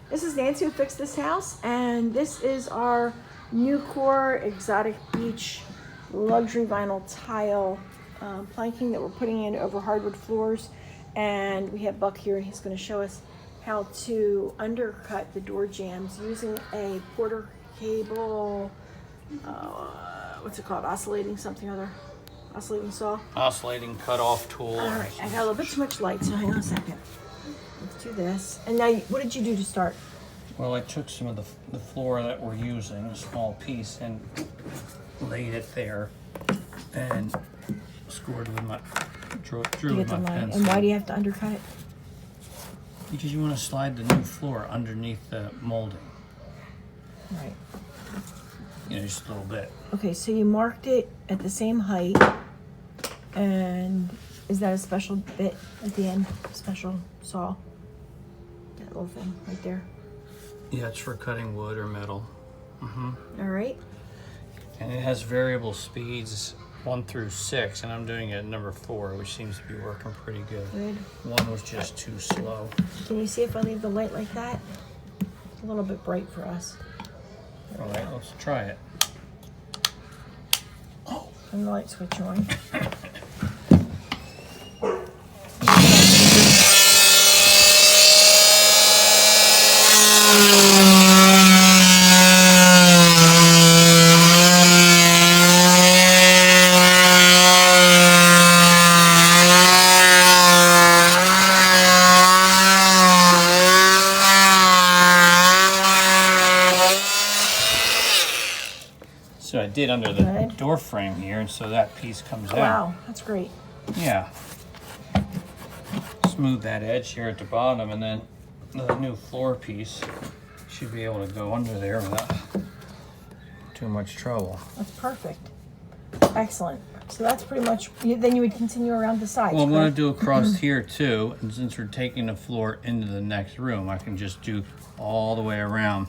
This is Nancy who fixed this house, and this is our Nucore Exotic Beach luxury vinyl tile planking that we're putting in over hardwood floors. And we have Buck here, and he's going to show us how to undercut the door jambs using a quarter cable, what's it called, oscillating something or other, oscillating saw? Oscillating cut-off tool. All right, I got a little bit too much light, so hang on a second. Let's do this. And now, what did you do to start? Well, I took some of the floor that we're using, a small piece, and laid it there, and scored with my, drew with my pencil. And why do you have to undercut it? Because you want to slide the new floor underneath the molding. Right. You know, just a little bit. Okay, so you marked it at the same height, and is that a special bit at the end? Special saw? That little thing right there. Yeah, it's for cutting wood or metal. All right. And it has variable speeds 1 through 6, and I'm doing it at number 4, which seems to be working pretty good. Good. 1 was just too slow. Can you see if I leave the light like that? It's a little bit bright for us. All right, let's try it. Turn the light switch on. So I did under the door frame here, and so that piece comes out. Wow, that's great. Yeah. Smooth that edge here at the bottom, and then the new floor piece should be able to go under there without too much trouble. That's perfect. Excellent. So that's pretty much, then you would continue around the sides. Well, I'm going to do across here too, and since we're taking the floor into the next room, I can just do all the way around.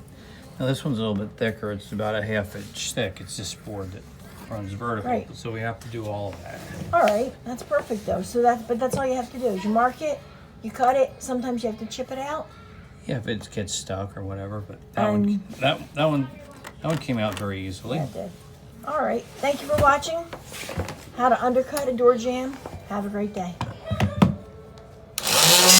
Now this one's a little bit thicker. It's about a 1/2 inch thick. It's this board that runs vertical, Right. so we have to do all of that. All right, that's perfect though. So but that's all you have to do is you mark it, you cut it. Sometimes you have to chip it out. Yeah, if it gets stuck or whatever, but that one came out very easily. Yeah, it did. All right, thank you for watching. How to undercut a door jamb. Have a great day.